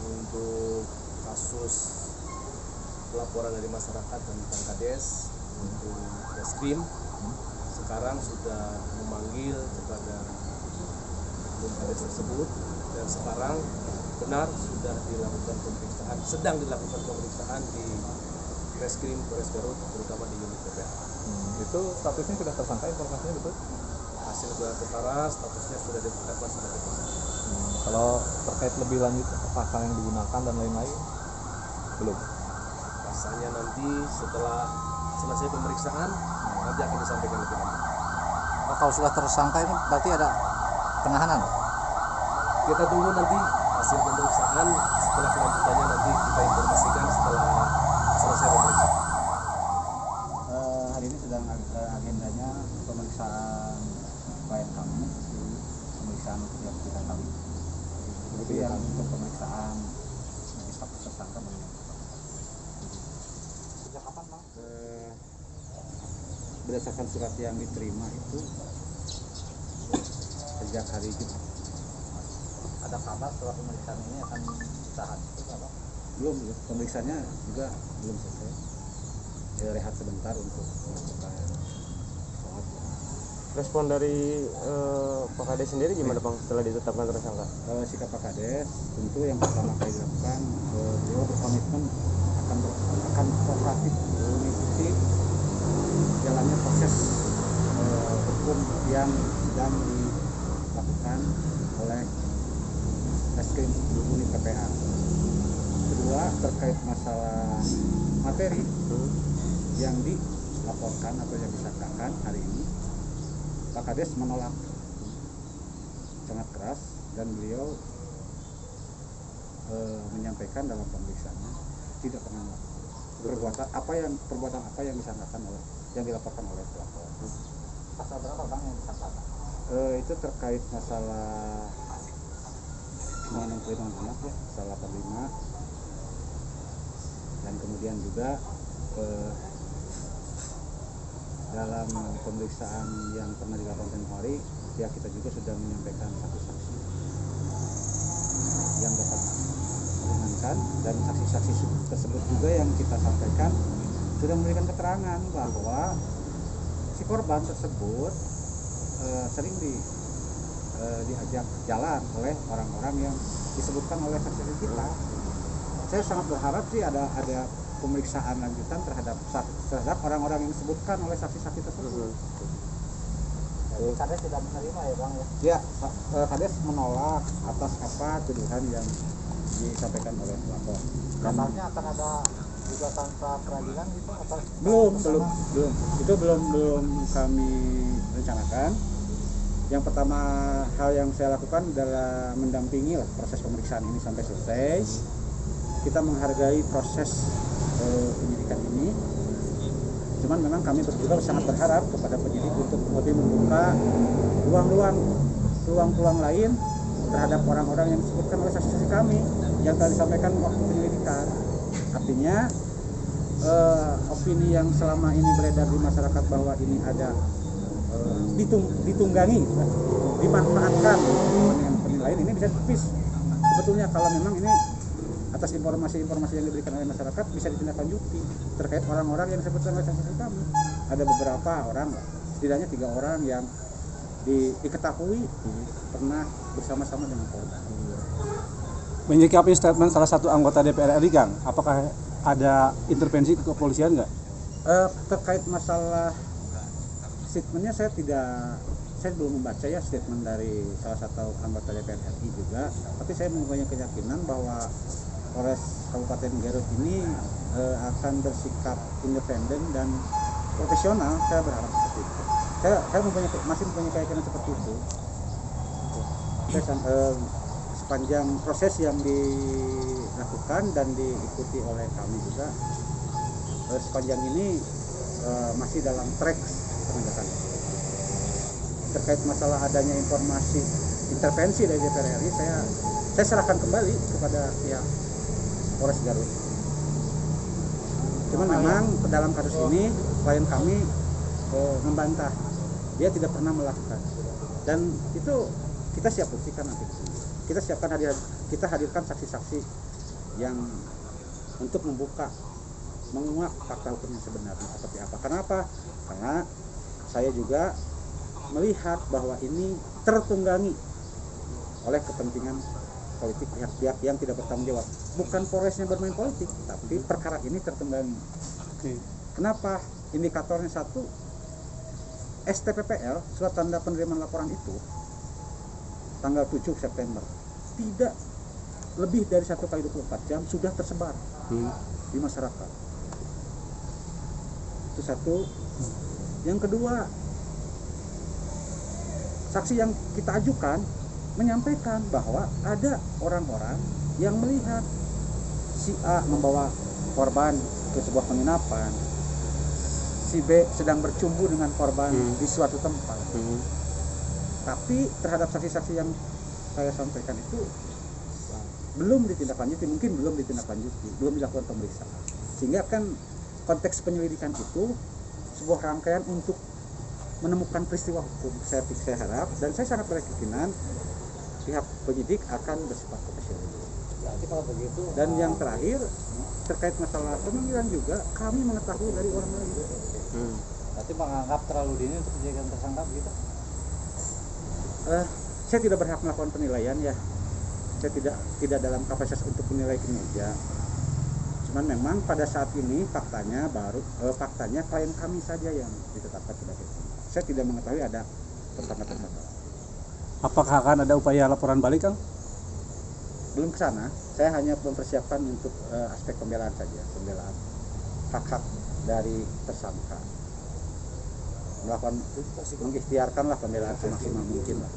untuk kasus laporan dari masyarakat tentang Kades untuk reskrim sekarang sudah memanggil kepada oknum Kades tersebut, dan sekarang benar sudah dilakukan pemeriksaan, sedang dilakukan pemeriksaan di Reskrim Polres Garut, terutama di unit PPA. Itu statusnya sudah tersangka, informasinya betul? Hasil gelar perkara statusnya sudah ditetapkan sebagai tersangka. Kalau terkait lebih lanjut pasal yang digunakan dan lain-lain belum? Pasalnya nanti setelah selesai pemeriksaan nanti akan disampaikan lebih lanjut. Kalau sudah tersangka ini berarti ada penahanan? Kita tunggu nanti hasil pemeriksaan, setelah kelanjutannya nanti kita informasikan setelah selesai pemeriksaan. Hari ini sedang agendanya pemeriksaan klien kami, pemeriksaan yang kita tahu. Jadi yang untuk pemeriksaan di status tersangka belum. Sejak kapan, Bang? Berdasarkan surat yang diterima itu sejak hari Jumat. Ada kabar setelah pemeriksaan ini akan ditahan itu apa? Belum, pemeriksaannya juga belum selesai. Rehat sebentar untuk melakukan sholat. Respon dari Pak Kades sendiri gimana Bang setelah ditetapkan tersangka? Sikap Pak Kades tentu yang pertama kali dilakukan, beliau berkomitmen akan kooperatif mengikuti jalannya proses hukum yang sedang dilakukan oleh Reskrim unit PPA. Kedua, terkait masalah materi yang dilaporkan atau yang disangkakan hari ini, Pak Kades menolak sangat keras, dan beliau menyampaikan dalam pemeriksaannya tidak pernah melakukan perbuatan apa yang disangkakan oleh yang dilaporkan oleh pelapor. Pasal berapa Bang yang disangkakan? Itu terkait masalah perlindungan anak ya, pasal 85, dan kemudian juga dalam pemeriksaan yang pernah dilakukan tempoh hari, pihak kita juga sudah menyampaikan saksi-saksi yang dapat meringankan, dan saksi-saksi tersebut juga yang kita sampaikan sudah memberikan keterangan bahwa si korban tersebut sering diajak jalan oleh orang-orang yang disebutkan oleh saksi kita. Saya sangat berharap sih ada pemeriksaan lanjutan terhadap orang-orang yang disebutkan oleh saksi-saksi tersebut. Kades tidak menerima ya Bang ya? Ya, Kades menolak atas apa tuduhan yang disampaikan oleh pelapor. Kabarnya akan ada gugatan pra peradilan gitu atau? Belum. Itu belum kami rencanakan. Yang pertama hal yang saya lakukan adalah mendampingi proses pemeriksaan ini sampai selesai. Kita menghargai proses penyidikan ini. Cuman memang kami juga sangat berharap kepada penyidik untuk lebih membuka peluang lain terhadap orang-orang yang disebutkan oleh saksi-saksi kami yang telah disampaikan waktu penyelidikan. Artinya opini yang selama ini beredar di masyarakat bahwa ini ada ditunggangi, dimanfaatkan dengan penilaian ini bisa ditepis. Sebetulnya kalau memang ini atas informasi-informasi yang diberikan oleh masyarakat bisa ditindaklanjuti terkait orang-orang yang disebutkan oleh saksi kami. Ada beberapa orang, setidaknya 3 orang yang diketahui pernah bersama-sama dengan korban. Menyikapi statement salah satu anggota DPR RI, Kang, apakah ada intervensi ke kepolisian nggak? Terkait masalah statementnya saya belum membaca ya statement dari salah satu anggota DPR RI juga, tapi saya mempunyai keyakinan bahwa Polres Kabupaten Garut ini akan bersikap independen dan profesional. Saya berharap seperti itu. Saya masih mempunyai keyakinan seperti itu. Sepanjang proses yang dilakukan dan diikuti oleh kami juga, sepanjang ini masih dalam track penegakan. Terkait masalah adanya informasi intervensi dari DPR RI, saya serahkan kembali kepada pihak Polres Garut. Cuman memang dalam kasus ini klien kami membantah, dia tidak pernah melakukan, dan itu kita siap buktikan nanti. Kita hadirkan saksi-saksi yang untuk menguak fakta hukum yang sebenarnya seperti apa. Kenapa? Karena saya juga melihat bahwa ini tertunggangi oleh kepentingan politik pihak-pihak yang tidak bertanggung jawab. Bukan Polresnya bermain politik, tapi perkara ini tertunggangi. Oke. Kenapa? Indikatornya satu, STPPL, surat tanda penerimaan laporan itu, tanggal 7 September, tidak lebih dari 1 kali 24 jam sudah tersebar di masyarakat. Itu satu. Yang kedua, saksi yang kita ajukan menyampaikan bahwa ada orang-orang yang melihat si A membawa korban ke sebuah penginapan, si B sedang bercumbu dengan korban di suatu tempat. Tapi terhadap saksi-saksi yang saya sampaikan itu belum ditindaklanjuti, mungkin belum ditindaklanjuti, belum dilakukan pemeriksaan. Sehingga kan konteks penyelidikan itu sebuah rangkaian untuk menemukan peristiwa hukum. Saya harap dan saya sangat berkeyakinan pihak penyidik akan bersifat profesional. Berarti kalau begitu, Dan yang terakhir terkait masalah pemanggilan juga kami mengetahui dari orang lain. berarti menganggap terlalu dini untuk dijadikan tersangka begitu? Saya tidak berhak melakukan penilaian ya. Saya tidak dalam kapasitas untuk menilai kinerja. Cuman memang pada saat ini faktanya klien kami saja yang ditetapkan sebagai tersangka. Saya tidak mengetahui ada tersangka. Apakah akan ada upaya laporan balik, Kang? Belum ke sana. Saya hanya mempersiapkan untuk aspek pembelaan saja, pembelaan hak-hak dari tersangka. Mengikhtiarkanlah pembelaan semaksimal mungkin lah.